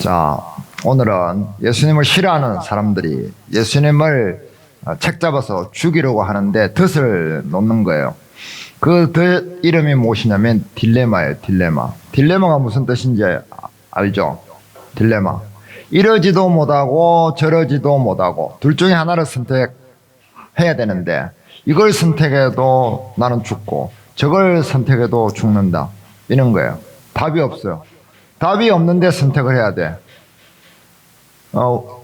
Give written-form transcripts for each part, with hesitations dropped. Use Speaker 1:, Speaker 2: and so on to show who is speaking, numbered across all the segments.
Speaker 1: 자, 오늘은 예수님을 싫어하는 사람들이 예수님을 책 잡아서 죽이려고 하는데 덫을 놓는 거예요. 그 덫 이름이 무엇이냐면 딜레마예요. 딜레마. 딜레마가 무슨 뜻인지 알죠? 딜레마. 이러지도 못하고 저러지도 못하고 둘 중에 하나를 선택해야 되는데 이걸 선택해도 나는 죽고 저걸 선택해도 죽는다. 이런 거예요. 답이 없어요. 답이 없는데 선택을 해야 돼.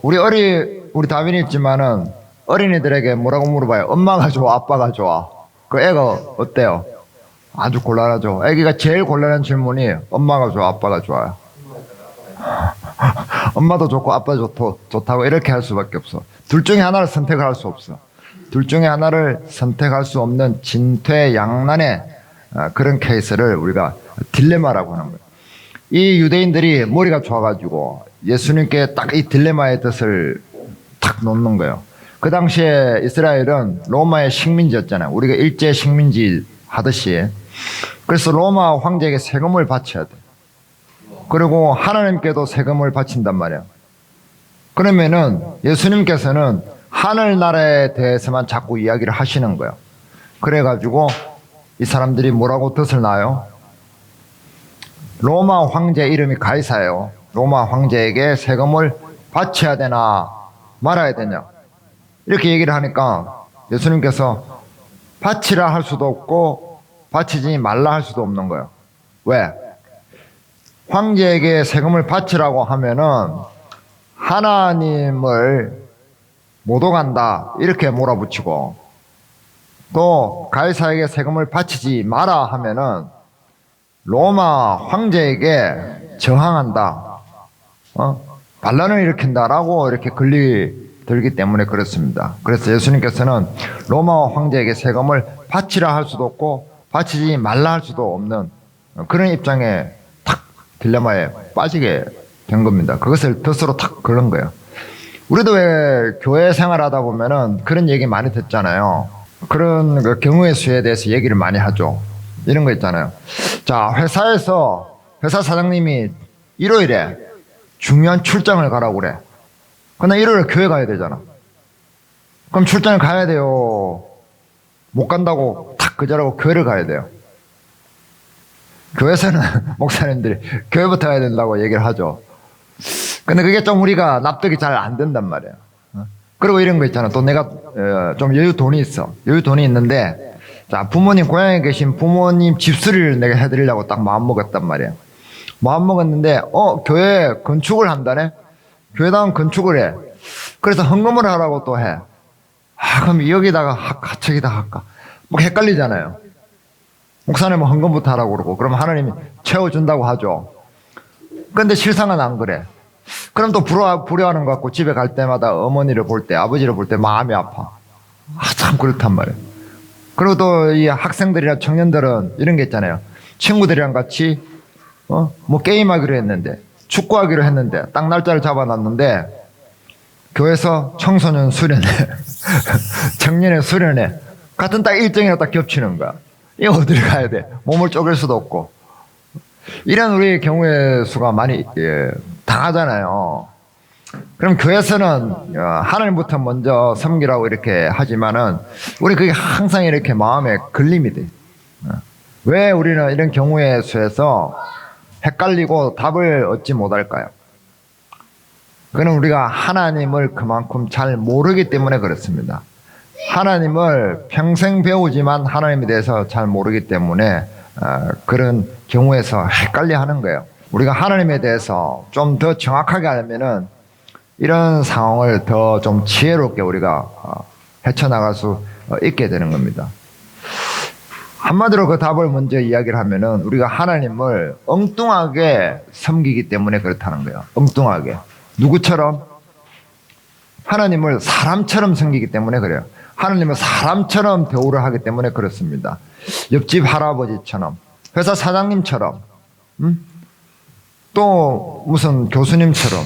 Speaker 1: 우리 다빈이 있지만은 어린이들에게 뭐라고 물어봐요? 엄마가 좋아, 아빠가 좋아? 그 애가 어때요? 아주 곤란하죠. 애기가 제일 곤란한 질문이 엄마가 좋아, 아빠가 좋아요? 엄마도 좋고 아빠도 좋다고 이렇게 할 수밖에 없어. 둘 중에 하나를 선택을 할 수 없어. 둘 중에 하나를 선택할 수 없는 진퇴양난의 그런 케이스를 우리가 딜레마라고 하는 거예요. 이 유대인들이 머리가 좋아가지고 예수님께 딱 이 딜레마의 뜻을 탁 놓는 거예요. 그 당시에 이스라엘은 로마의 식민지였잖아요. 우리가 일제 식민지 하듯이. 그래서 로마 황제에게 세금을 바쳐야 돼. 그리고 하나님께도 세금을 바친단 말이에요. 그러면은 예수님께서는 하늘나라에 대해서만 자꾸 이야기를 하시는 거예요. 그래가지고 이 사람들이 뭐라고 덫을 놔요? 로마 황제 이름이 가이사예요. 로마 황제에게 세금을 바쳐야 되나 말아야 되냐 이렇게 얘기를 하니까 예수님께서 바치라 할 수도 없고 바치지 말라 할 수도 없는 거예요. 왜? 황제에게 세금을 바치라고 하면은 하나님을 못 오간다 이렇게 몰아붙이고, 또 가이사에게 세금을 바치지 마라 하면은 로마 황제에게 저항한다, 반란을 일으킨다라고 이렇게 들기 때문에 그렇습니다. 그래서 예수님께서는 로마 황제에게 세금을 바치라 할 수도 없고 바치지 말라 할 수도 없는 그런 입장에 탁 딜레마에 빠지게 된 겁니다. 그것을 덫으로 탁 걸은 거예요. 우리도 왜 교회 생활하다 보면은 그런 얘기 많이 듣잖아요. 그런 그 경우의 수에 대해서 얘기를 많이 하죠. 이런 거 있잖아요. 자, 회사에서 회사 사장님이 일요일에 중요한 출장을 가라고 그래. 근데 일요일에 교회 가야 되잖아. 그럼 출장을 가야 돼요? 못 간다고 탁 거절하고 교회를 가야 돼요? 교회에서는 목사님들이 교회부터 가야 된다고 얘기를 하죠. 근데 그게 좀 우리가 납득이 잘 안 된단 말이에요. 그리고 이런 거 있잖아. 또 내가 좀 여유 돈이 있어. 여유 돈이 있는데, 자, 부모님, 고향에 계신 부모님 집수리를 내가 해드리려고 딱 마음먹었단 말이에요. 마음먹었는데, 교회 건축을 한다네? 교회당 건축을 해. 그래서 헌금을 하라고 또 해. 그럼 여기다가 할까, 저기다 할까? 뭐 헷갈리잖아요. 목사님은 헌금부터 하라고 그러고, 그럼 하나님이 채워준다고 하죠. 근데 실상은 안 그래. 그럼 또 불효하는 것 같고 집에 갈 때마다 어머니를 볼 때, 아버지를 볼 때 마음이 아파. 참 그렇단 말이에요. 그리고 또 이 학생들이나 청년들은 이런 게 있잖아요. 친구들이랑 같이 뭐 게임하기로 했는데, 축구하기로 했는데 딱 날짜를 잡아놨는데 교회에서 청소년 수련회 청년의 수련회 같은 딱 일정이랑 딱 겹치는 거야. 이거 어디를 가야 돼? 몸을 쪼갤 수도 없고. 이런 우리 경우의 수가 많이 당하잖아요. 그럼 교회에서는 하나님부터 먼저 섬기라고 이렇게 하지만은 우리 그게 항상 이렇게 마음에 걸림이 돼. 왜 우리는 이런 경우의 수에서 헷갈리고 답을 얻지 못할까요? 그는 우리가 하나님을 그만큼 잘 모르기 때문에 그렇습니다. 하나님을 평생 배우지만 하나님에 대해서 잘 모르기 때문에 그런 경우에서 헷갈려 하는 거예요. 우리가 하나님에 대해서 좀 더 정확하게 알면은 이런 상황을 더 좀 지혜롭게 우리가 헤쳐나갈 수 있게 되는 겁니다. 한마디로 그 답을 먼저 이야기를 하면은 우리가 하나님을 엉뚱하게 섬기기 때문에 그렇다는 거예요. 엉뚱하게. 누구처럼? 하나님을 사람처럼 섬기기 때문에 그래요. 하나님을 사람처럼 대우를 하기 때문에 그렇습니다. 옆집 할아버지처럼, 회사 사장님처럼, 또 무슨 교수님처럼,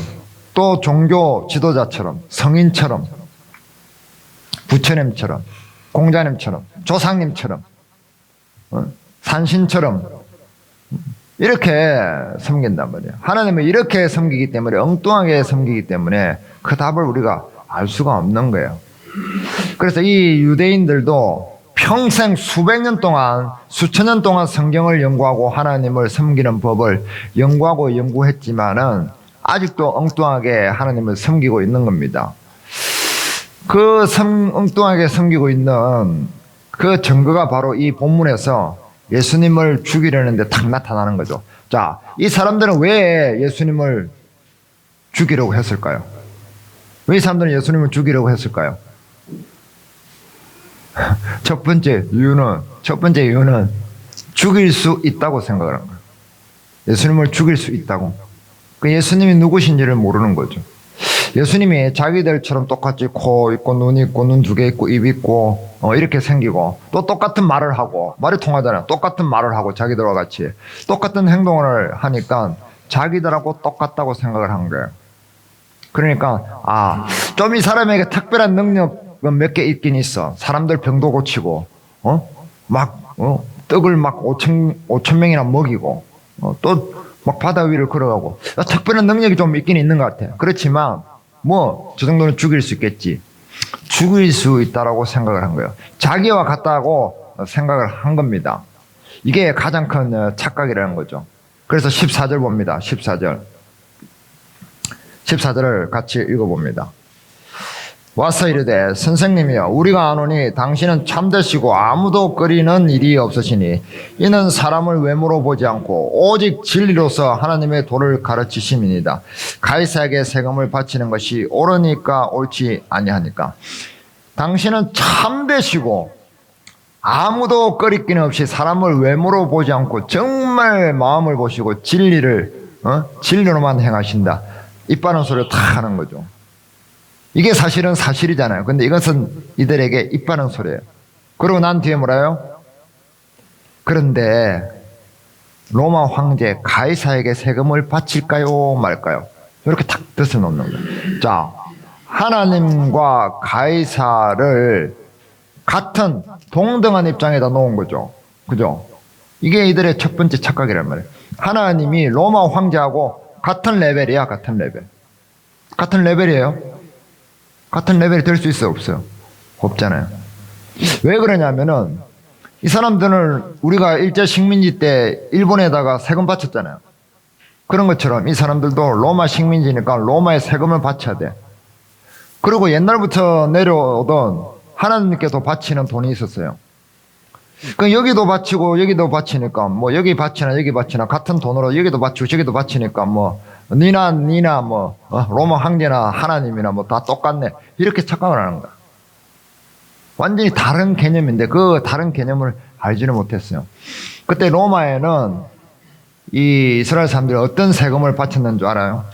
Speaker 1: 또 종교 지도자처럼, 성인처럼, 부처님처럼, 공자님처럼, 조상님처럼, 산신처럼 이렇게 섬긴단 말이에요. 하나님을 이렇게 섬기기 때문에, 엉뚱하게 섬기기 때문에 그 답을 우리가 알 수가 없는 거예요. 그래서 이 유대인들도 평생 수백 년 동안, 수천 년 동안 성경을 연구하고 하나님을 섬기는 법을 연구하고 연구했지만은 아직도 엉뚱하게 하나님을 섬기고 있는 겁니다. 그 엉뚱하게 섬기고 있는 그 증거가 바로 이 본문에서 예수님을 죽이려는데 딱 나타나는 거죠. 자, 이 사람들은 왜 예수님을 죽이려고 했을까요? 왜 이 사람들은 예수님을 죽이려고 했을까요? 첫 번째 이유는 죽일 수 있다고 생각을 한 거예요. 예수님을 죽일 수 있다고. 그 예수님이 누구신지를 모르는 거죠. 예수님이 자기들처럼 똑같이 코 있고 눈 있고 눈 두 개 있고 입 있고 이렇게 생기고 또 똑같은 말을 하고 말이 통하잖아요. 똑같은 말을 하고 자기들과 같이 똑같은 행동을 하니까 자기들하고 똑같다고 생각을 한 거예요. 그러니까 좀 이 사람에게 특별한 능력은 몇 개 있긴 있어. 사람들 병도 고치고 떡을 막 5천 명이나 먹이고 또 막 바다 위를 걸어가고 특별한 능력이 좀 있긴 있는 것 같아. 그렇지만 저 정도는 죽일 수 있겠지. 죽일 수 있다라고 생각을 한 거예요. 자기와 같다고 생각을 한 겁니다. 이게 가장 큰 착각이라는 거죠. 그래서 14절 봅니다. 14절을 같이 읽어봅니다. 와서 이르되 선생님이여 우리가 아노니 당신은 참되시고 아무도 꺼리는 일이 없으시니 이는 사람을 외모로 보지 않고 오직 진리로서 하나님의 도를 가르치심이니이다. 가이사에게 세금을 바치는 것이 옳으니까 옳지 아니하니까. 당신은 참되시고 아무도 꺼리낌 없이 사람을 외모로 보지 않고 정말 마음을 보시고 진리로만 행하신다. 입바른 소리를 다 하는 거죠. 이게 사실은 사실이잖아요. 근데 이것은 이들에게 입바른 소리예요. 그러고 난 뒤에 뭐라요? 그런데 로마 황제 가이사에게 세금을 바칠까요 말까요? 이렇게 탁 뜻을 놓는 거예요. 자, 하나님과 가이사를 같은 동등한 입장에다 놓은 거죠. 그죠? 이게 이들의 첫 번째 착각이란 말이에요. 하나님이 로마 황제하고 같은 레벨이야. 같은 레벨이에요. 같은 레벨이 될 수 있어요? 없어요? 없잖아요. 왜 그러냐면은 이 사람들은 우리가 일제 식민지 때 일본에다가 세금 바쳤잖아요. 그런 것처럼 이 사람들도 로마 식민지니까 로마에 세금을 바쳐야 돼. 그리고 옛날부터 내려오던 하나님께도 바치는 돈이 있었어요. 그 여기도 바치고 여기도 바치니까 여기 바치나 같은 돈으로 여기도 바치고 저기도 바치니까 니나 로마 황제나 하나님이나 다 똑같네. 이렇게 착각을 하는 거야. 완전히 다른 개념인데 그 다른 개념을 알지는 못했어요. 그때 로마에는 이 이스라엘 사람들이 어떤 세금을 바쳤는 줄 알아요?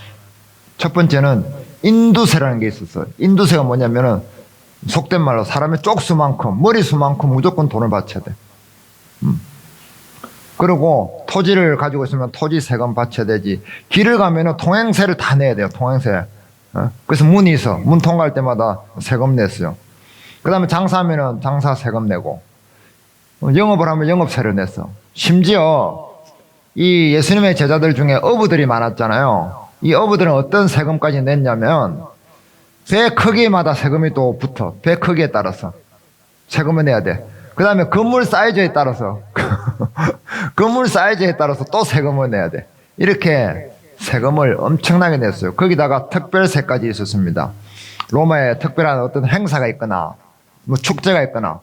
Speaker 1: 첫 번째는 인두세라는 게 있었어요. 인두세가 뭐냐면은 속된 말로 사람의 쪽수만큼 머리수만큼 무조건 돈을 바쳐야 돼. 그리고 토지를 가지고 있으면 토지 세금 바쳐야 되지. 길을 가면은 통행세를 다 내야 돼요. 통행세. 그래서 문이 있어. 문 통과할 때마다 세금 냈어요. 그 다음에 장사하면은 장사 세금 내고, 영업을 하면 영업세를 냈어. 심지어 이 예수님의 제자들 중에 어부들이 많았잖아요. 이 어부들은 어떤 세금까지 냈냐면 배 크기마다 세금이 또 붙어. 배 크기에 따라서 세금을 내야 돼. 그 다음에 건물 사이즈에 따라서 또 세금을 내야 돼. 이렇게 세금을 엄청나게 냈어요. 거기다가 특별세까지 있었습니다. 로마에 특별한 어떤 행사가 있거나 축제가 있거나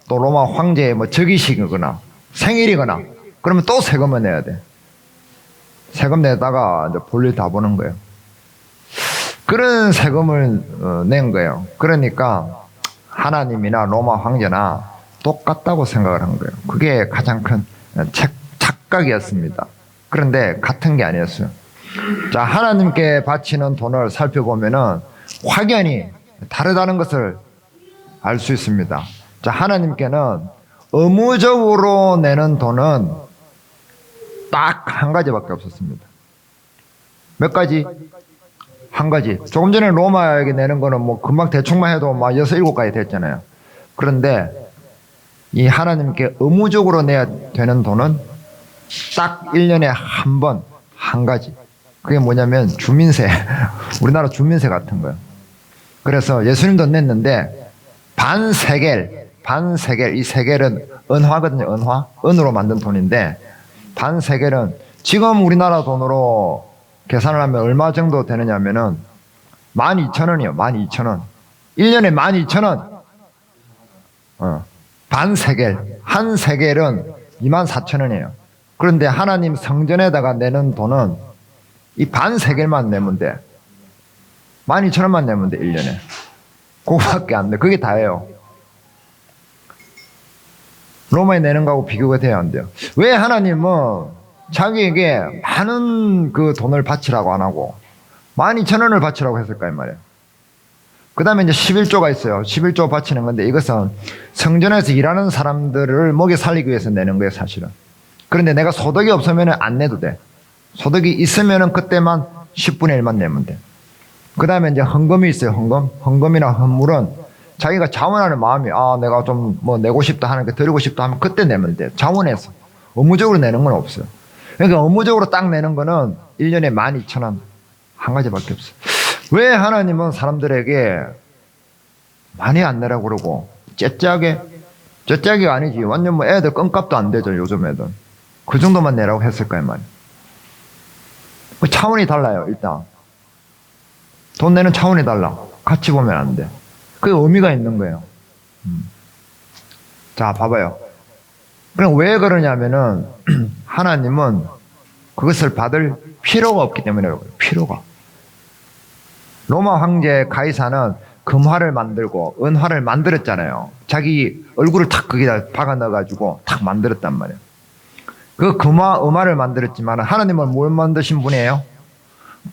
Speaker 1: 또 로마 황제의 즉위식이거나 생일이거나 그러면 또 세금을 내야 돼. 세금 내다가 이제 볼일 다 보는 거예요. 그런 세금을 낸 거예요. 그러니까 하나님이나 로마 황제나 똑같다고 생각을 한 거예요. 그게 가장 큰 착각이었습니다. 그런데 같은 게 아니었어요. 자, 하나님께 바치는 돈을 살펴보면은 확연히 다르다는 것을 알 수 있습니다. 자, 하나님께는 의무적으로 내는 돈은 딱 한 가지밖에 없었습니다. 몇 가지? 한 가지. 조금 전에 로마에게 내는 거는 금방 대충만 해도 6, 7가지 됐잖아요. 그런데 이 하나님께 의무적으로 내야 되는 돈은 딱 1년에 한 번, 한 가지. 그게 뭐냐면 주민세. 우리나라 주민세 같은 거예요. 그래서 예수님도 냈는데 반세겔, 이 세겔은 은화거든요. 은으로 만든 돈인데 반세겔은 지금 우리나라 돈으로 계산을 하면 얼마 정도 되느냐면은 12,000원이요. 12,000원. 1년에 12,000원. 반세겔. 한 세겔은 24,000원이에요. 그런데 하나님 성전에다가 내는 돈은 이 반세겔만 내면 돼. 12,000원만 내면 돼, 1년에. 그거밖에 안 돼. 그게 다예요. 로마에 내는 거하고 비교가 돼야 안 돼요. 왜 하나님은 자기에게 많은 그 돈을 바치라고 안 하고 12,000원을 바치라고 했을까, 이 말이에요. 그 다음에 이제 11조가 있어요. 11조 바치는 건데 이것은 성전에서 일하는 사람들을 먹여 살리기 위해서 내는 거예요, 사실은. 그런데 내가 소득이 없으면 안 내도 돼. 소득이 있으면 그때만 10분의 1만 내면 돼. 그 다음에 이제 헌금이 있어요, 헌금이나 헌물은 자기가 자원하는 마음이, 내가 좀 뭐 내고 싶다 하는 게 드리고 싶다 하면 그때 내면 돼. 자원해서. 의무적으로 내는 건 없어요. 그러니까 의무적으로 딱 내는 거는 1년에 12,000원. 한 가지밖에 없어요. 왜 하나님은 사람들에게 많이 안 내라고 그러고, 째짜기가 아니지. 완전 뭐 애들 껌값도 안 되죠, 요즘 애들. 그 정도만 내라고 했을까요, 말이에요. 그 차원이 달라요, 일단. 돈 내는 차원이 달라. 같이 보면 안 돼. 그게 의미가 있는 거예요. 자, 봐봐요. 그럼 왜 그러냐면은, 하나님은 그것을 받을 필요가 없기 때문에 그래요. 필요가. 로마 황제 가이사는 금화를 만들고 은화를 만들었잖아요. 자기 얼굴을 탁 거기다 박아 넣어가지고 탁 만들었단 말이에요. 그 금화, 은화를 만들었지만 하나님은 뭘 만드신 분이에요?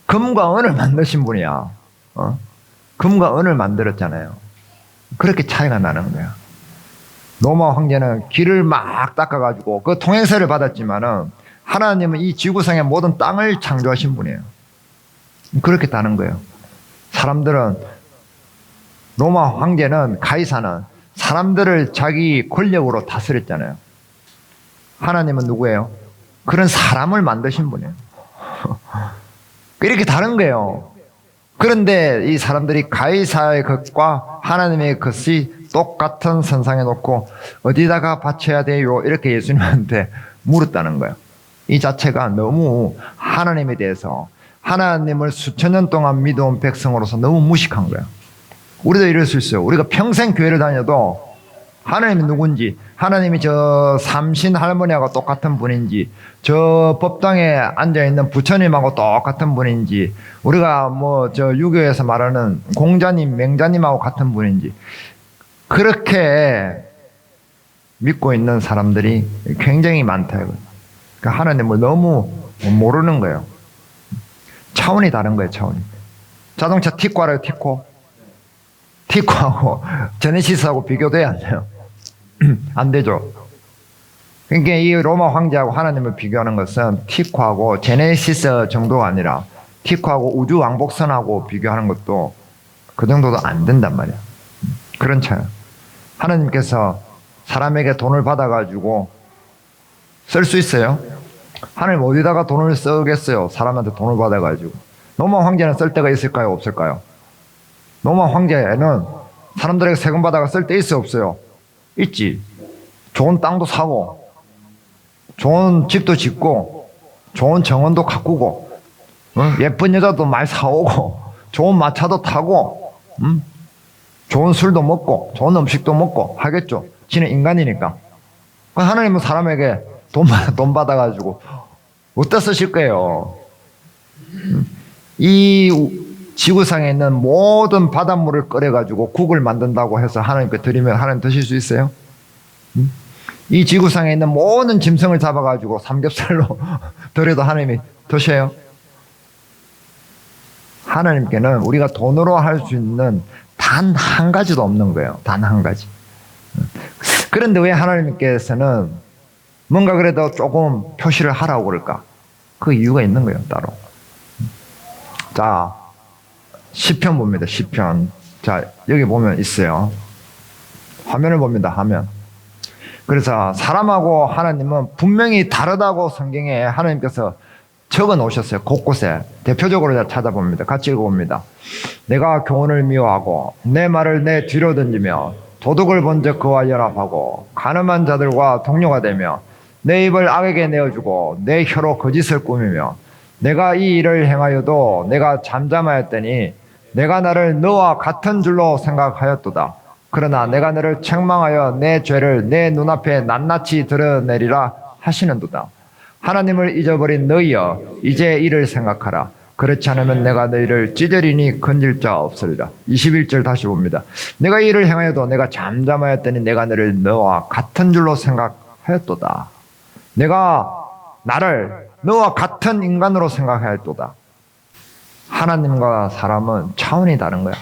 Speaker 1: 금과 은을 만드신 분이야. 금과 은을 만들었잖아요. 그렇게 차이가 나는 거야. 로마 황제는 길을 막 닦아가지고 그 통행세를 받았지만은 하나님은 이 지구상의 모든 땅을 창조하신 분이에요. 그렇게 다는 거예요. 사람들은, 로마 황제는, 가이사는 사람들을 자기 권력으로 다스렸잖아요. 하나님은 누구예요? 그런 사람을 만드신 분이에요. 이렇게 다른 거예요. 그런데 이 사람들이 가이사의 것과 하나님의 것이 똑같은 선상에 놓고 어디다가 바쳐야 돼요? 이렇게 예수님한테 물었다는 거예요. 이 자체가 너무 하나님에 대해서, 하나님을 수천 년 동안 믿어온 백성으로서 너무 무식한 거예요. 우리도 이럴 수 있어요. 우리가 평생 교회를 다녀도 하나님이 누군지, 하나님이 저 삼신 할머니하고 똑같은 분인지, 저 법당에 앉아있는 부처님하고 똑같은 분인지, 우리가 뭐 저 유교에서 말하는 공자님, 맹자님하고 같은 분인지, 그렇게 믿고 있는 사람들이 굉장히 많다. 그러니까 하나님을 너무 모르는 거예요. 차원이 다른 거예요, 차원이. 자동차 티코 알아요, 티코? 티코하고 제네시스하고 비교돼야 안 돼요. 안 되죠. 그러니까 이 로마 황제하고 하나님을 비교하는 것은 티코하고 제네시스 정도가 아니라 티코하고 우주 왕복선하고 비교하는 것도 그 정도도 안 된단 말이야. 그런 차이야. 하나님께서 사람에게 돈을 받아가지고 쓸 수 있어요? 하나님 어디다가 돈을 쓰겠어요? 사람한테 돈을 받아가지고. 로마 황제는 쓸 데가 있을까요? 없을까요? 로마 황제는 사람들에게 세금 받아가 쓸 데 있어요? 없어요? 있지. 좋은 땅도 사고, 좋은 집도 짓고, 좋은 정원도 가꾸고, 예쁜 여자도 많이 사오고, 좋은 마차도 타고, 좋은 술도 먹고, 좋은 음식도 먹고 하겠죠. 지는 인간이니까. 하나님은 사람에게 돈 받아가지고 어디다 쓰실 거예요? 이 지구상에 있는 모든 바닷물을 끓여가지고 국을 만든다고 해서 하나님께 드리면 하나님 드실 수 있어요? 이 지구상에 있는 모든 짐승을 잡아가지고 삼겹살로 드려도 하나님이 드셔요? 하나님께는 우리가 돈으로 할 수 있는 단 한 가지도 없는 거예요. 단 한 가지. 그런데 왜 하나님께서는 뭔가 그래도 조금 표시를 하라고 그럴까? 그 이유가 있는 거예요, 따로. 자, 시편 봅니다, 시편. 자, 여기 보면 있어요. 화면을 봅니다, 화면. 그래서 사람하고 하나님은 분명히 다르다고 성경에 하나님께서 적어 놓으셨어요. 곳곳에. 대표적으로 찾아봅니다. 같이 읽어봅니다. 내가 교훈을 미워하고 내 말을 내 뒤로 던지며 도둑을 본즉 그와 연합하고 가늠한 자들과 동료가 되며 내 입을 악에게 내어주고 내 혀로 거짓을 꾸미며 내가 이 일을 행하여도 내가 잠잠하였더니 내가 나를 너와 같은 줄로 생각하였도다. 그러나 내가 너를 책망하여 내 죄를 내 눈앞에 낱낱이 드러내리라 하시는도다. 하나님을 잊어버린 너희여 이제 이를 생각하라. 그렇지 않으면 내가 너희를 찌들이니 건질 자 없으리라. 21절 다시 봅니다. 내가 이 일을 행하여도 내가 잠잠하였더니 내가 너를 너와 같은 줄로 생각하였도다. 내가 나를 너와 같은 인간으로 생각하였도다. 하나님과 사람은 차원이 다른 거야.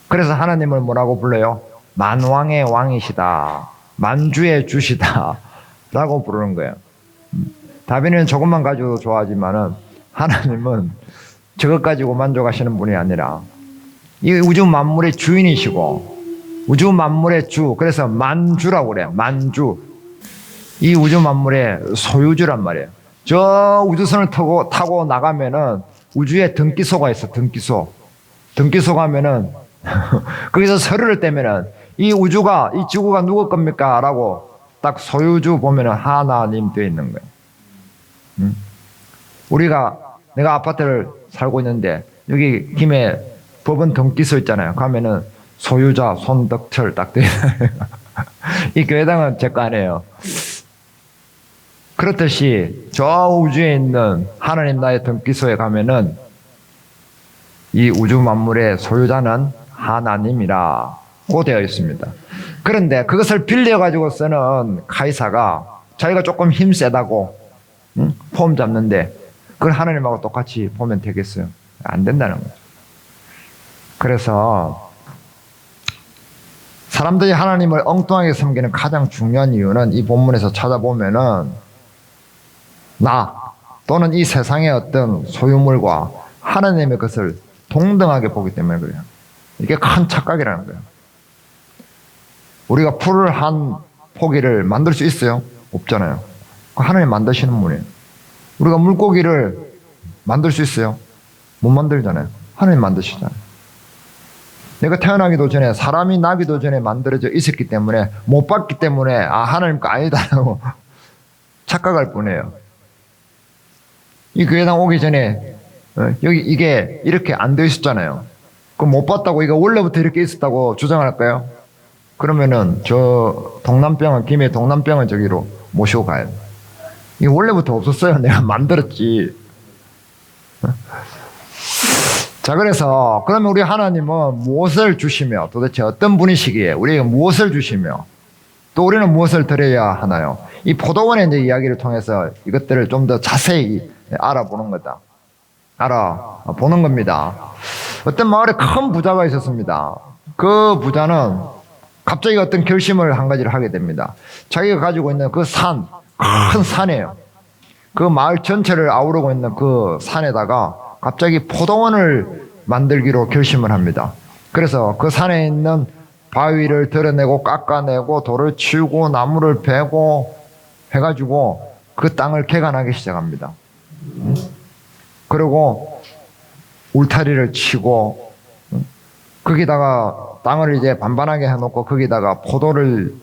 Speaker 1: 그래서 하나님을 뭐라고 불러요? 만왕의 왕이시다. 만주의 주시다. 라고 부르는 거예요. 다빈이는 조금만 가지고도 좋아하지만은 하나님은 저것 가지고 만족하시는 분이 아니라 이 우주 만물의 주인이시고 우주 만물의 주, 그래서 만주라고 그래요. 만주. 이 우주 만물의 소유주란 말이에요. 저 우주선을 타고 나가면은 우주에 등기소가 있어. 등기소 가면은 거기서 서류를 떼면은 이 우주가, 이 지구가 누구 겁니까? 라고 딱 소유주 보면은 하나님 되어 있는 거예요. 내가 아파트를 살고 있는데 여기 김에 법원 등기소 있잖아요. 가면은 소유자 손덕철 딱 되어 있어요. 이 교회당은 제 거 아니에요. 그렇듯이 저 우주에 있는 하나님 나의 등기소에 가면은 이 우주 만물의 소유자는 하나님이라고 되어 있습니다. 그런데 그것을 빌려가지고 쓰는 카이사가 자기가 조금 힘 세다고 폼 잡는데 그걸 하나님하고 똑같이 보면 되겠어요? 안 된다는 거죠. 그래서 사람들이 하나님을 엉뚱하게 섬기는 가장 중요한 이유는 이 본문에서 찾아보면은 나 또는 이 세상의 어떤 소유물과 하나님의 것을 동등하게 보기 때문에 그래요. 이게 큰 착각이라는 거예요. 우리가 풀을 한 포기를 만들 수 있어요? 없잖아요. 하나님 만드시는 분이에요. 우리가 물고기를 만들 수 있어요? 못 만들잖아요. 하나님 만드시잖아요. 내가 태어나기도 전에, 사람이 나기도 전에 만들어져 있었기 때문에, 못 봤기 때문에 하나님 거 아니다라고 착각할 뿐이에요. 이 교회당 오기 전에 여기 이게 이렇게 안 되어 있었잖아요. 그럼 못 봤다고 이거 원래부터 이렇게 있었다고 주장할까요? 그러면은 저 동남병원, 김해 동남병원 저기로 모시고 가야 돼. 이게 원래부터 없었어요. 내가 만들었지. 자, 그래서 그러면 우리 하나님은 무엇을 주시며 도대체 어떤 분이시기에 우리에게 무엇을 주시며 또 우리는 무엇을 드려야 하나요? 이 포도원의 이제 이야기를 통해서 이것들을 좀 더 자세히 알아보는 겁니다. 어떤 마을에 큰 부자가 있었습니다. 그 부자는 갑자기 어떤 결심을 한 가지를 하게 됩니다. 자기가 가지고 있는 그 산, 큰 산이에요. 그 마을 전체를 아우르고 있는 그 산에다가 갑자기 포도원을 만들기로 결심을 합니다. 그래서 그 산에 있는 바위를 드러내고 깎아내고 돌을 치우고 나무를 베고 해가지고 그 땅을 개간하기 시작합니다. 그리고 울타리를 치고 거기다가 땅을 이제 반반하게 해놓고 거기다가 포도를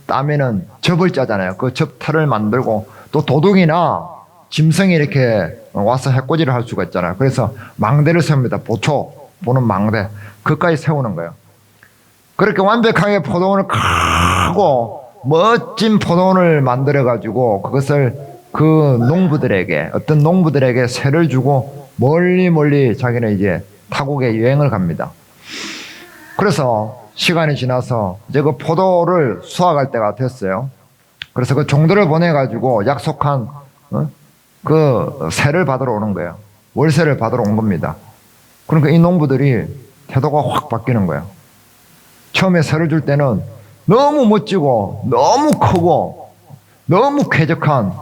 Speaker 1: 따면은 접을 짜잖아요. 그 접탈을 만들고 또 도둑이나 짐승이 이렇게 와서 해코지를 할 수가 있잖아요. 그래서 망대를 세웁니다. 보는 망대. 그까지 세우는 거예요. 그렇게 완벽하게 포도원을 크고 멋진 포도원을 만들어가지고 그것을 그 농부들에게, 어떤 농부들에게 세를 주고 멀리 자기는 이제 타국에 여행을 갑니다. 그래서 시간이 지나서 이제 그 포도를 수확할 때가 됐어요. 그래서 그 종들을 보내가지고 약속한 그 세를 받으러 오는 거예요. 월세를 받으러 온 겁니다. 그러니까 이 농부들이 태도가 확 바뀌는 거예요. 처음에 세를 줄 때는 너무 멋지고 너무 크고 너무 쾌적한,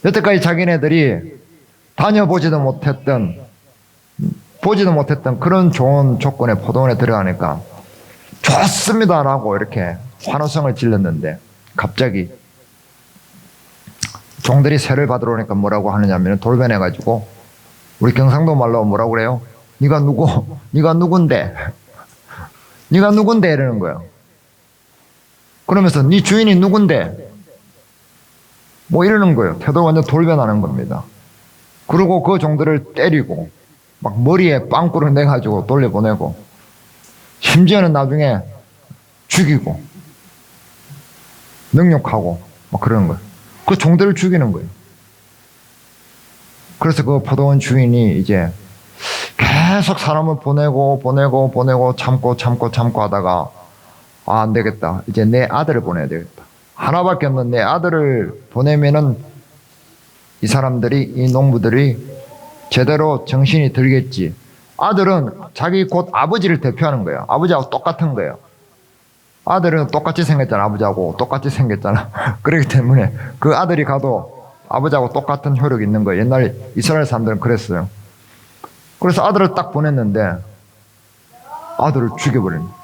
Speaker 1: 여태까지 자기네들이 다녀보지도 못했던 그런 좋은 조건의 포도원에 들어가니까 좋습니다라고 이렇게 환호성을 질렀는데 갑자기 종들이 세를 받으러 오니까 뭐라고 하느냐면 돌변해가지고 우리 경상도 말로 뭐라고 그래요? 네가 누구? 네가 누군데? 네가 누군데? 이러는 거예요. 그러면서 네 주인이 누군데? 뭐 이러는 거예요. 태도가 완전 돌변하는 겁니다. 그리고 그 종들을 때리고 막 머리에 빵꾸를 내가지고 돌려보내고 심지어는 나중에 죽이고 능욕하고 막 그러는 거예요. 그 종들을 죽이는 거예요. 그래서 그 포도원 주인이 이제 계속 사람을 보내고 참고 하다가 안 되겠다. 이제 내 아들을 보내야 되겠다. 하나밖에 없는 내 아들을 보내면은 이 사람들이, 이 농부들이 제대로 정신이 들겠지. 아들은 자기 곧 아버지를 대표하는 거예요. 아버지하고 똑같은 거예요. 아들은 똑같이 생겼잖아. 아버지하고 똑같이 생겼잖아. 그렇기 때문에 그 아들이 가도 아버지하고 똑같은 효력이 있는 거예요. 옛날 이스라엘 사람들은 그랬어요. 그래서 아들을 딱 보냈는데 아들을 죽여버린 거예요.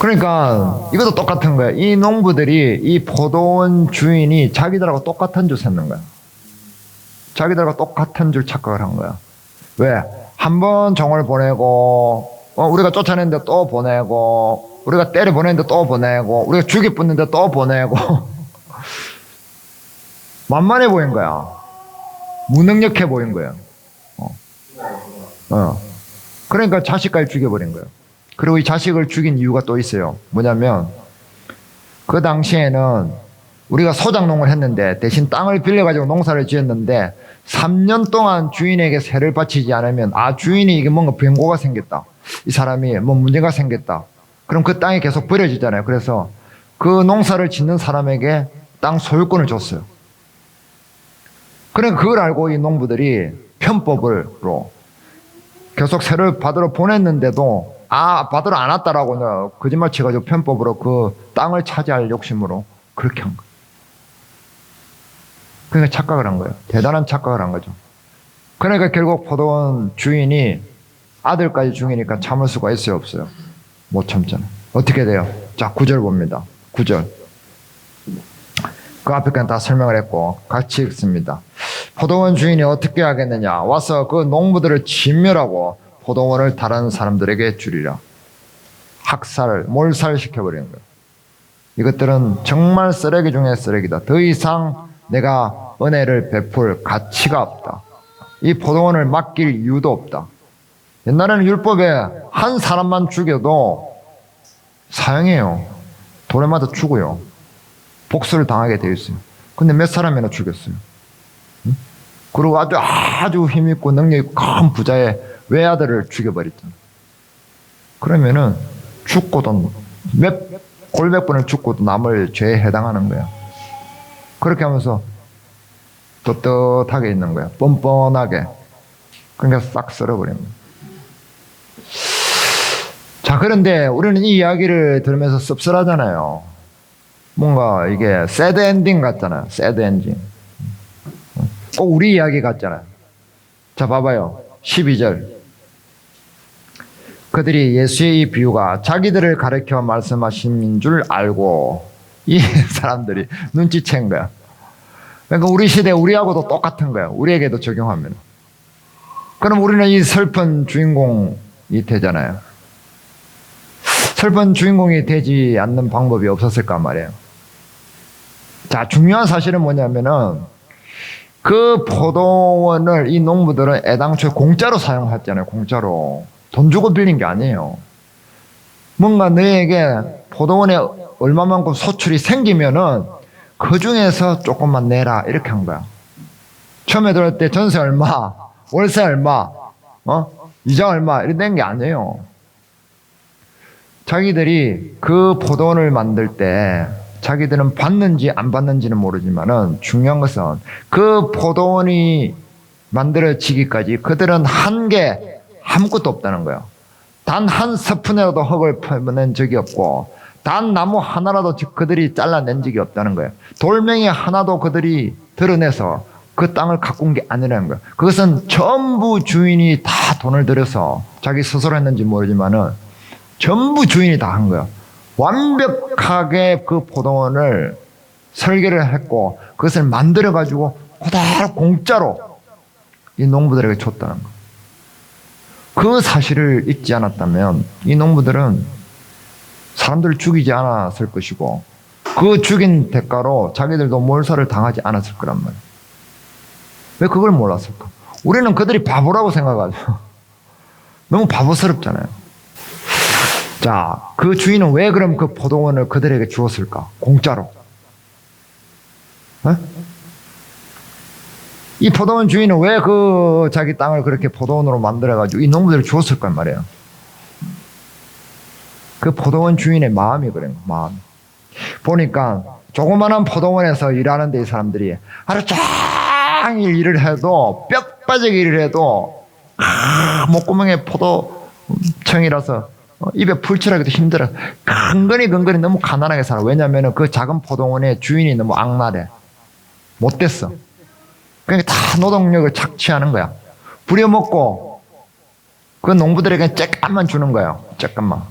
Speaker 1: 그러니까 이것도 똑같은 거예요. 이 농부들이 이 포도원 주인이 자기들하고 똑같은 줄 셌는 거야. 자기들하고 똑같은 줄 착각을 한 거야. 왜? 한 번 종을 보내고 우리가 쫓아냈는데 또 보내고 우리가 때려 보냈는데 또 보내고 우리가 죽이 붙는데 또 보내고 만만해 보인 거야. 무능력해 보인 거야. 그러니까 자식까지 죽여버린 거예요. 그리고 이 자식을 죽인 이유가 또 있어요. 뭐냐면 그 당시에는 우리가 소작농을 했는데 대신 땅을 빌려가지고 농사를 지었는데 3년 동안 주인에게 세를 바치지 않으면 주인이 이게 뭔가 변고가 생겼다. 이 사람이 뭐 문제가 생겼다. 그럼 그 땅이 계속 버려지잖아요. 그래서 그 농사를 짓는 사람에게 땅 소유권을 줬어요. 그러니까 그걸 알고 이 농부들이 편법으로 계속 세를 받으러 보냈는데도 받으러 안 왔다라고 거짓말 쳐가지고 편법으로 그 땅을 차지할 욕심으로 그렇게 한 거예요. 그러니까 착각을 한 거예요. 대단한 착각을 한 거죠. 그러니까 결국 포도원 주인이 아들까지 죽이니까 참을 수가 있어요, 없어요? 못 참잖아요. 어떻게 돼요? 자, 9절 봅니다. 9절. 그 앞에까지 다 설명을 했고 같이 읽습니다. 포도원 주인이 어떻게 하겠느냐? 와서 그 농부들을 진멸하고 포도원을 다른 사람들에게 주리라. 몰살시켜버리는 거예요. 이것들은 정말 쓰레기 중에 쓰레기다. 더 이상 내가 은혜를 베풀 가치가 없다. 이 포도원을 맡길 이유도 없다. 옛날에는 율법에 한 사람만 죽여도 사형이에요. 돌에 맞아 죽어요. 복수를 당하게 되어 있어요. 근데 몇 사람이나 죽였어요. 그리고 아주 힘있고 능력이 큰 부자의 외아들을 죽여버렸잖아요. 그러면은 죽고도 골몇 번을 죽고도 남을 죄에 해당하는 거야. 그렇게 하면서 떳떳하게 있는 거야. 뻔뻔하게. 그러니까 싹 썰어버린 거야. 자, 그런데 우리는 이 이야기를 들으면서 씁쓸하잖아요. 뭔가 이게 새드 엔딩 같잖아요. 새드 엔딩. 꼭 우리 이야기 같잖아요. 자, 봐봐요. 12절. 그들이 예수의 이 비유가 자기들을 가르쳐 말씀하신 줄 알고 이 사람들이 눈치챈 거야. 그러니까 우리 시대 우리하고도 똑같은 거야. 우리에게도 적용하면. 그럼 우리는 이 슬픈 주인공이 되잖아요. 슬픈 주인공이 되지 않는 방법이 없었을까 말이에요. 자, 중요한 사실은 뭐냐면은 그 포도원을 이 농부들은 애당초에 공짜로 사용했잖아요. 공짜로. 돈 주고 빌린 게 아니에요. 뭔가 너에게 포도원에 얼마만큼 소출이 생기면은 그 중에서 조금만 내라 이렇게 한 거야. 처음에 들어올 때 전세 얼마, 월세 얼마, 이자 얼마 이렇게 낸 게 아니에요. 자기들이 그 포도원을 만들 때 자기들은 받는지 안 받는지는 모르지만은 중요한 것은 그 포도원이 만들어지기까지 그들은 한 게 아무것도 없다는 거예요. 단 한 스푼이라도 흙을 퍼낸 적이 없고 단 나무 하나라도 그들이 잘라낸 적이 없다는 거예요. 돌멩이 하나도 그들이 드러내서 그 땅을 가꾼 게 아니라는 거예요. 그것은 전부 주인이 다 돈을 들여서 자기 스스로 했는지 모르지만은 전부 주인이 다 한 거예요. 완벽하게 그 포도원을 설계를 했고 그것을 만들어가지고 그대로 공짜로 이 농부들에게 줬다는 거. 그 사실을 잊지 않았다면 이 농부들은 사람들을 죽이지 않았을 것이고 그 죽인 대가로 자기들도 몰살을 당하지 않았을 거란 말이에요. 왜 그걸 몰랐을까? 우리는 그들이 바보라고 생각하죠. 너무 바보스럽잖아요. 자, 그 주인은 왜 그럼 그 포도원을 그들에게 주었을까? 공짜로. 에? 이 포도원 주인은 왜 그 자기 땅을 그렇게 포도원으로 만들어가지고 이 농부들을 주었을 거 말이에요. 그 포도원 주인의 마음이 그래요. 마음. 보니까 조그마한 포도원에서 일하는데 이 사람들이 하루 종일 일을 해도 뼈 빠지게 일을 해도 목구멍에 포도청이라서 입에 풀칠하기도 힘들어. 근근히 너무 가난하게 살아. 왜냐하면 그 작은 포도원의 주인이 너무 악랄해. 못됐어. 그러니까 다 노동력을 착취하는 거야. 부려먹고 그 농부들에게 쬐깐만 주는 거예요. 쬐깐만.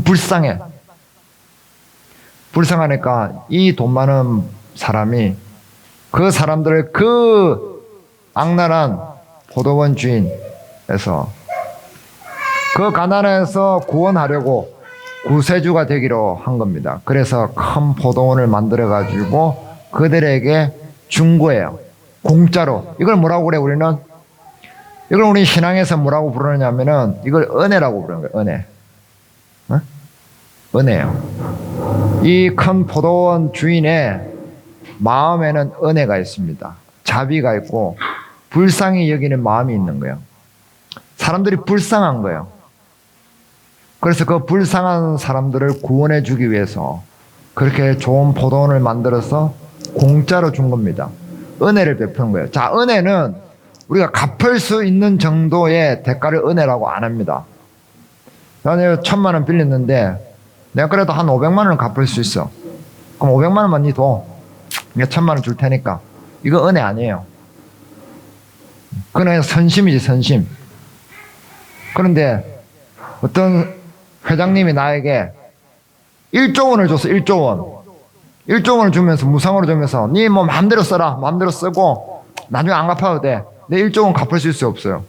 Speaker 1: 불쌍해. 불쌍하니까 이 돈 많은 사람이 그 사람들을 그 악랄한 포도원 주인에서 그 가난에서 구원하려고 구세주가 되기로 한 겁니다. 그래서 큰 포도원을 만들어 가지고 그들에게 준 거예요. 공짜로. 이걸 뭐라고 그래 우리는? 이걸 우리 신앙에서 뭐라고 부르느냐면은 이걸 은혜라고 부르는 거예요. 은혜. 어? 은혜예요. 이 큰 포도원 주인의 마음에는 은혜가 있습니다. 자비가 있고 불쌍히 여기는 마음이 있는 거예요. 사람들이 불쌍한 거예요. 그래서 그 불쌍한 사람들을 구원해 주기 위해서 그렇게 좋은 포도원을 만들어서 공짜로 준 겁니다. 은혜를 베푸는 거예요. 자, 은혜는 우리가 갚을 수 있는 정도의 대가를 은혜라고 안 합니다. 나는 1,000만 원 빌렸는데 내가 그래도 한 500만 원을 갚을 수 있어. 그럼 500만 원만 니 줘. 내가 1,000만 원 줄 테니까. 이거 은혜 아니에요. 그건 선심이지, 선심. 그런데 어떤 회장님이 나에게 1조 원을 줬어. 1조 원. 1조 원을 주면서 무상으로 주면서 니 뭐 마음대로 써라. 마음대로 쓰고 나중에 안 갚아도 돼. 내 1조 원 갚을 수 있어요? 없어요?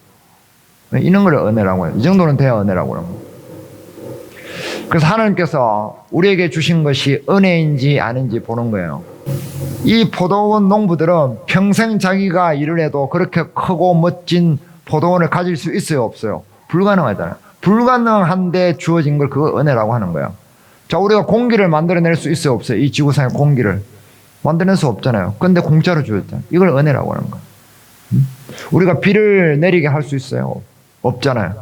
Speaker 1: 이런 걸 은혜라고 해요. 이 정도는 돼야 은혜라고 해요. 그래서 하나님께서 우리에게 주신 것이 은혜인지 아닌지 보는 거예요. 이 포도원 농부들은 평생 자기가 일을 해도 그렇게 크고 멋진 포도원을 가질 수 있어요? 없어요? 불가능하잖아요. 불가능한데 주어진 걸 그거 은혜라고 하는 거예요. 자, 우리가 공기를 만들어낼 수 있어요? 없어요? 이 지구상의 공기를 만들어낼 수 없잖아요. 근데 공짜로 주었잖아요. 이걸 은혜라고 하는 거예요. 우리가 비를 내리게 할 수 있어요? 없잖아요.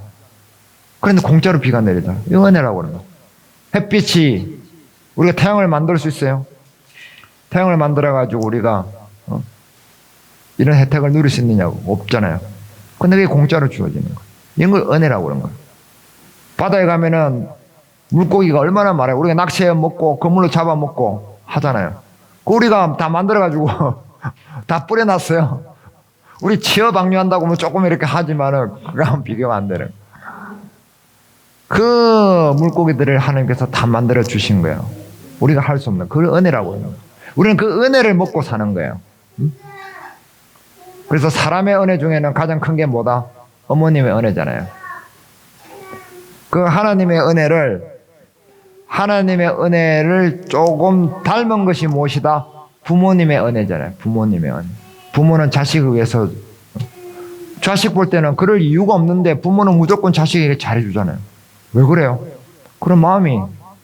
Speaker 1: 그런데 공짜로 비가 내리잖아요. 이거 은혜라고 하는 거예요. 햇빛이 우리가 태양을 만들 수 있어요? 태양을 만들어가지고 우리가 이런 혜택을 누릴 수 있느냐고? 없잖아요. 근데 그게 공짜로 주어지는 거예요. 이런 걸 은혜라고 그러는 거예요. 바다에 가면은 물고기가 얼마나 많아요. 우리가 낚시해 먹고 그물로 잡아 먹고 하잖아요. 우리가 다 만들어가지고 다 뿌려놨어요. 우리 취업 방류한다고 뭐 조금 이렇게 하지만은 그거랑 비교가 안 되는 거예요. 그 물고기들을 하나님께서 다 만들어 주신 거예요. 우리가 할 수 없는 그걸 은혜라고 해요. 우리는 그 은혜를 먹고 사는 거예요. 그래서 사람의 은혜 중에는 가장 큰 게 뭐다? 어머님의 은혜잖아요. 그 하나님의 은혜를 조금 닮은 것이 무엇이다? 부모님의 은혜잖아요. 부모님의 은혜. 부모는 자식을 위해서 자식 볼 때는 그럴 이유가 없는데 부모는 무조건 자식에게 잘해주잖아요. 왜 그래요? 그런 마음이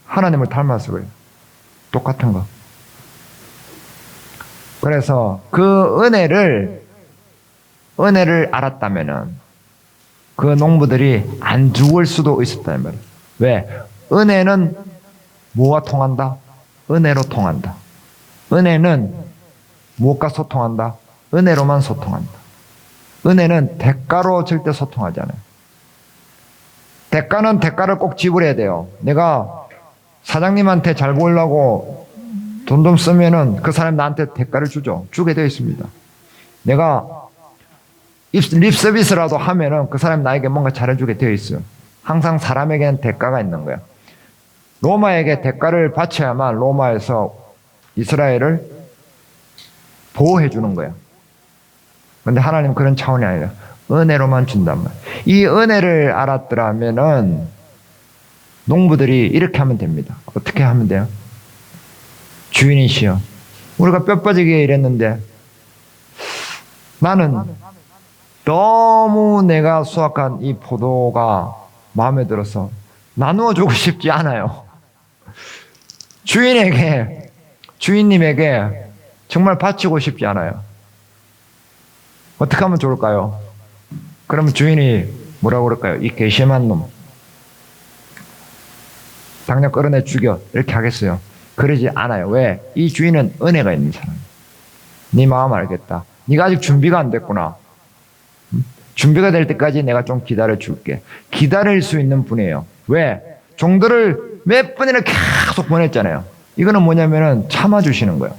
Speaker 1: 하나님을 닮아서 그래요. 똑같은 거. 그래서 그 은혜를 알았다면은 그 농부들이 안 죽을 수도 있었다는 말이에요. 왜? 은혜는 뭐와 통한다? 은혜로 통한다. 은혜는 무엇과 소통한다? 은혜로만 소통한다. 은혜는 대가로 절대 소통하지 않아요. 대가는 대가를 꼭 지불해야 돼요. 내가 사장님한테 잘 보이려고 돈 좀 쓰면은 그 사람 나한테 대가를 주게 되어 있습니다. 내가 립 서비스라도 하면은 그 사람 나에게 뭔가 잘해주게 되어 있어요. 항상 사람에게는 대가가 있는 거예요. 로마에게 대가를 바쳐야만 로마에서 이스라엘을 보호해 주는 거예요. 그런데 하나님 그런 차원이 아니라 은혜로만 준단 말이에요. 이 은혜를 알았더라면은 농부들이 이렇게 하면 됩니다. 어떻게 하면 돼요? 주인이시여, 우리가 뼈 빠지게 일했는데 나는 너무 내가 수확한 이 포도가 마음에 들어서 나누어 주고 싶지 않아요. 주인님에게 정말 바치고 싶지 않아요. 어떻게 하면 좋을까요? 그러면 주인이 뭐라고 그럴까요? 이 괘씸한 놈, 당장 끌어내 죽여, 이렇게 하겠어요? 그러지 않아요. 왜? 이 주인은 은혜가 있는 사람이에요. 네 마음 알겠다. 네가 아직 준비가 안 됐구나. 준비가 될 때까지 내가 좀 기다려 줄게. 기다릴 수 있는 분이에요. 왜? 종들을 몇 번이나 계속 보냈잖아요. 이거는 뭐냐면은 참아주시는 거예요.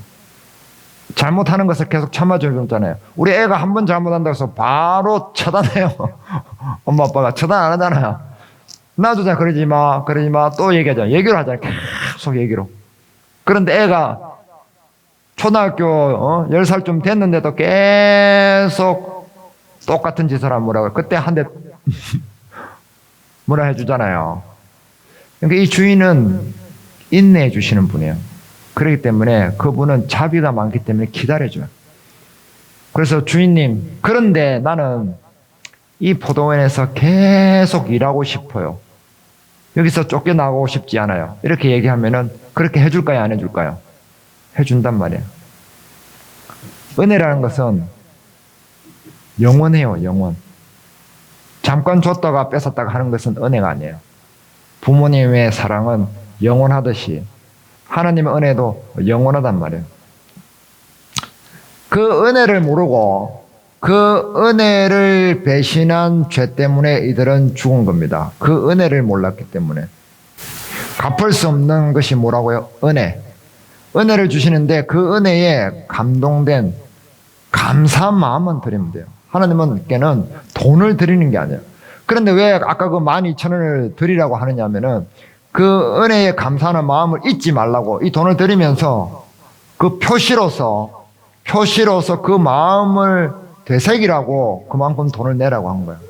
Speaker 1: 잘못하는 것을 계속 참아주잖아요. 우리 애가 한 번 잘못한다고 해서 바로 처단해요. 엄마 아빠가 처단 안 하잖아요. 놔두자, 그러지 마, 그러지 마, 또 얘기하잖아요. 얘기를 하잖아요. 계속 얘기로. 그런데 애가 초등학교 10살쯤 됐는데도 계속 똑같은 짓을 하면 뭐라고요? 그때 한 대 뭐라 해주잖아요. 그러니까 이 주인은 인내해 주시는 분이에요. 그렇기 때문에 그분은 자비가 많기 때문에 기다려줘요. 그래서 주인님, 그런데 나는 이 포도원에서 계속 일하고 싶어요. 여기서 쫓겨나고 싶지 않아요. 이렇게 얘기하면은 그렇게 해줄까요? 안 해줄까요? 해준단 말이에요. 은혜라는 것은 영원해요, 영원. 잠깐 줬다가 뺏었다가 하는 것은 은혜가 아니에요. 부모님의 사랑은 영원하듯이 하나님의 은혜도 영원하단 말이에요. 그 은혜를 모르고 그 은혜를 배신한 죄 때문에 이들은 죽은 겁니다. 그 은혜를 몰랐기 때문에. 갚을 수 없는 것이 뭐라고요? 은혜. 은혜를 주시는데 그 은혜에 감동된 감사한 마음은 드리면 돼요. 하나님께는 돈을 드리는 게 아니에요. 그런데 왜 아까 그 12,000원을 드리라고 하느냐면은 그 은혜에 감사하는 마음을 잊지 말라고 이 돈을 드리면서 그 표시로서 그 마음을 되새기라고 그만큼 돈을 내라고 한 거예요.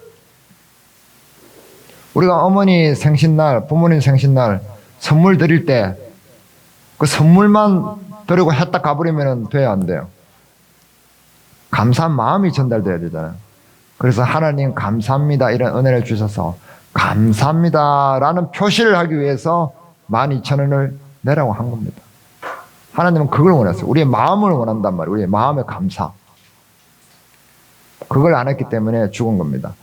Speaker 1: 우리가 어머니 생신날, 부모님 생신날 선물 드릴 때 그 선물만 드리고 했다 가버리면 돼야 안 돼요. 감사한 마음이 전달돼야 되잖아요. 그래서 하나님 감사합니다 이런 은혜를 주셔서 감사합니다라는 표시를 하기 위해서 12,000원을 내라고 한 겁니다. 하나님은 그걸 원했어요. 우리의 마음을 원한단 말이에요. 우리의 마음의 감사. 그걸 안 했기 때문에 죽은 겁니다.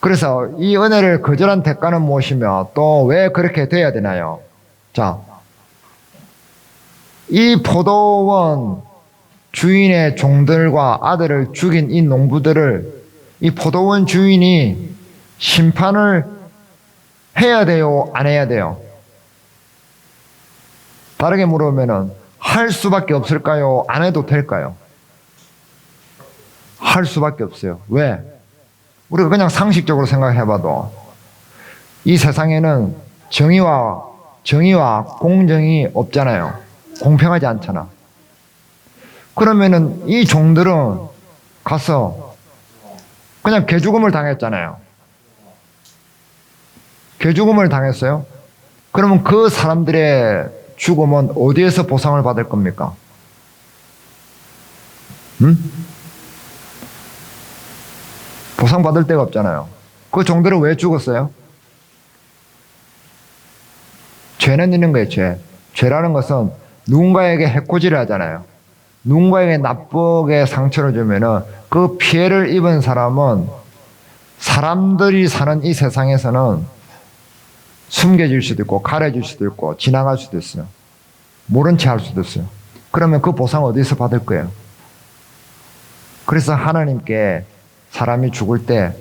Speaker 1: 그래서 이 은혜를 거절한 대가는 무엇이며 또 왜 그렇게 돼야 되나요? 자, 이 포도원 주인의 종들과 아들을 죽인 이 농부들을 이 포도원 주인이 심판을 해야 돼요? 안 해야 돼요? 다르게 물으면은 할 수밖에 없을까요? 안 해도 될까요? 할 수밖에 없어요. 왜? 우리가 그냥 상식적으로 생각해봐도 이 세상에는 정의와 공정이 없잖아요. 공평하지 않잖아. 그러면은 이 종들은 가서 그냥 개죽음을 당했잖아요. 개죽음을 당했어요. 그러면 그 사람들의 죽음은 어디에서 보상을 받을 겁니까? 보상받을 데가 없잖아요. 그 종들은 왜 죽었어요? 죄는 있는 거예요, 죄. 죄라는 것은 누군가에게 해코지를 하잖아요. 누군가에게 나쁘게 상처를 주면은 그 피해를 입은 사람은 사람들이 사는 이 세상에서는 숨겨질 수도 있고 가려질 수도 있고 지나갈 수도 있어요. 모른 채 할 수도 있어요. 그러면 그 보상 어디서 받을 거예요? 그래서 하나님께 사람이 죽을 때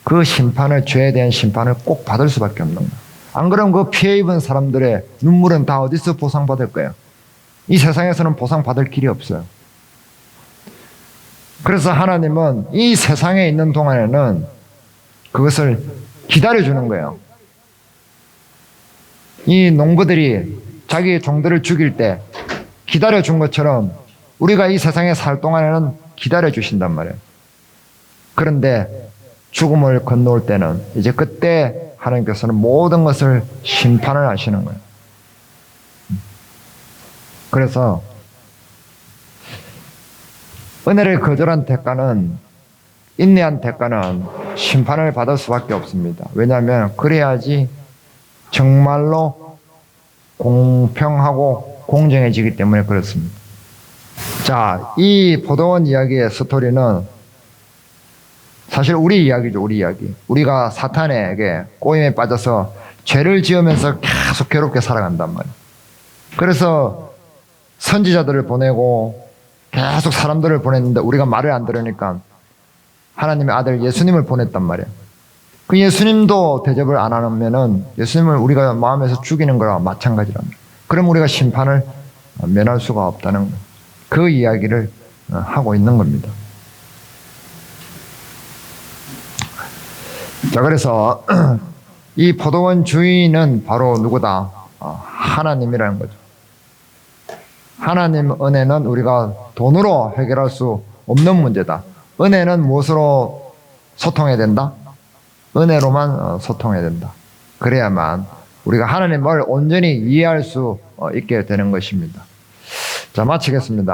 Speaker 1: 그 심판을, 죄에 대한 심판을 꼭 받을 수밖에 없는 거예요. 안 그러면 그 피해 입은 사람들의 눈물은 다 어디서 보상받을 거예요? 이 세상에서는 보상받을 길이 없어요. 그래서 하나님은 이 세상에 있는 동안에는 그것을 기다려주는 거예요. 이 농부들이 자기 종들을 죽일 때 기다려준 것처럼 우리가 이 세상에 살 동안에는 기다려주신단 말이에요. 그런데 죽음을 건너올 때는 이제 그때 하나님께서는 모든 것을 심판을 하시는 거예요. 그래서 은혜를 거절한 대가는, 인내한 대가는 심판을 받을 수밖에 없습니다. 왜냐하면 그래야지 정말로 공평하고 공정해지기 때문에 그렇습니다. 자, 이 포도원 이야기의 스토리는 사실 우리 이야기죠, 우리 이야기. 우리가 사탄에게 꼬임에 빠져서 죄를 지으면서 계속 괴롭게 살아간단 말이에요. 그래서 선지자들을 보내고 계속 사람들을 보냈는데 우리가 말을 안 들으니까 하나님의 아들 예수님을 보냈단 말이에요. 그 예수님도 대접을 안 하면은 예수님을 우리가 마음에서 죽이는 거랑 마찬가지랍니다. 그럼 우리가 심판을 면할 수가 없다는 거예요. 그 이야기를 하고 있는 겁니다. 자, 그래서 이 포도원 주인은 바로 누구다? 하나님이라는 거죠. 하나님 은혜는 우리가 돈으로 해결할 수 없는 문제다. 은혜는 무엇으로 소통해야 된다? 은혜로만 소통해야 된다. 그래야만 우리가 하나님을 온전히 이해할 수 있게 되는 것입니다. 자, 마치겠습니다.